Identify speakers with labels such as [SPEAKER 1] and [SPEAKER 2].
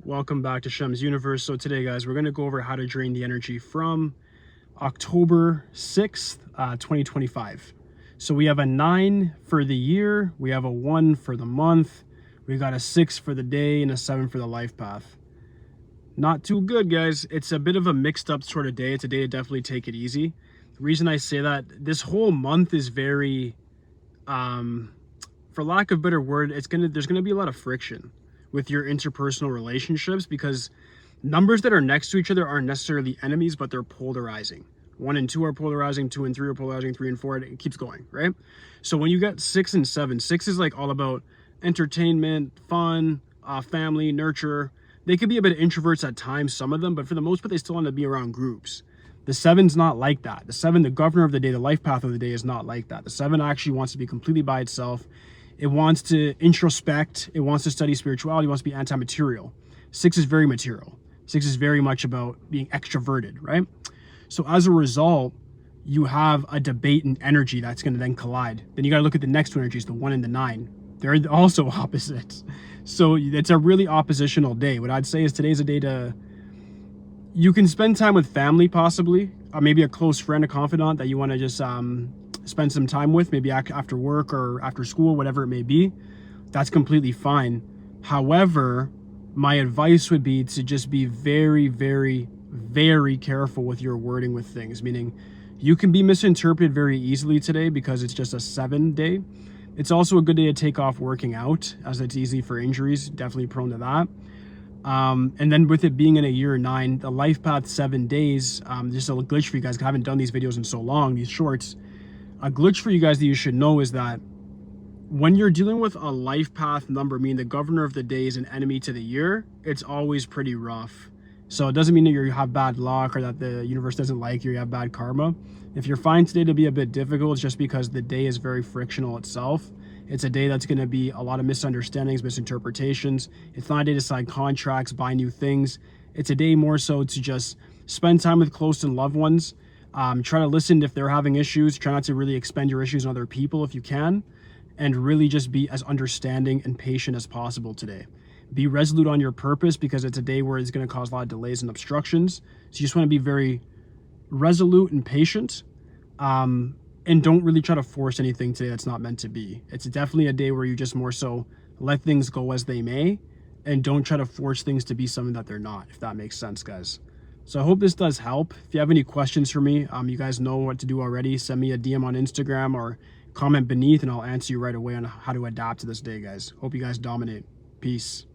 [SPEAKER 1] Welcome back to Shem's Universe. So today, guys, we're going to go over how to drain the energy from October 6th, 2025. So we have a 9 for the year, we have a 1 for the month, we got a 6 for the day, and a 7 for the life path. Not too good, guys. It's a bit of a mixed up sort of day. It's a day to definitely take it easy. The reason I say that, this whole month is very, for lack of a better word, there's gonna be a lot of friction with your interpersonal relationships, because numbers that are next to each other aren't necessarily enemies, but they're polarizing. 1 and 2 are polarizing, 2 and 3 are polarizing, 3 and 4, it keeps going, right? So when you get 6 and 7, 6 is like all about entertainment, fun, family, nurture. They could be a bit of introverts at times, some of them, but for the most part, they still want to be around groups. The 7's not like that. The 7, the governor of the day, the life path of the day, is not like that. The 7 actually wants to be completely by itself. It wants to introspect. It wants to study spirituality. It wants to be anti-material. 6 is very material. 6 is very much about being extroverted, right? So as a result, you have a debate and energy that's going to then collide. Then you got to look at the next two energies, the 1 and the 9. They're also opposites. So it's a really oppositional day. What I'd say is today's a day you can spend time with family, possibly, or maybe a close friend, a confidant that you want to just spend some time with, maybe after work or after school, whatever it may be. That's completely fine. However, my advice would be to just be very, very, very careful with your wording with things, meaning you can be misinterpreted very easily today because it's just a 7 day. It's also a good day to take off working out, as it's easy for injuries, definitely prone to that. And then with it being in a year 9, the life path 7 days, just a glitch for you guys, 'cause I haven't done these videos in so long, these shorts. A glitch for you guys that you should know is that when you're dealing with a life path number, meaning the governor of the day is an enemy to the year, it's always pretty rough. So it doesn't mean that you have bad luck or that the universe doesn't like you, or you have bad karma. If you're finding today to be a bit difficult, it's just because the day is very frictional itself. It's a day that's going to be a lot of misunderstandings, misinterpretations. It's not a day to sign contracts, buy new things. It's a day more so to just spend time with close and loved ones. Try to listen if they're having issues. Try not to really expend your issues on other people if you can, and really just be as understanding and patient as possible today. Be resolute on your purpose, because it's a day where it's going to cause a lot of delays and obstructions. So you just want to be very resolute and patient, and don't really try to force anything today that's not meant to be. It's definitely a day where you just more so let things go as they may, and don't try to force things to be something that they're not, if that makes sense, guys. So I hope this does help. If you have any questions for me, you guys know what to do already. Send me a DM on Instagram or comment beneath, and I'll answer you right away on how to adapt to this day, guys. Hope you guys dominate. Peace.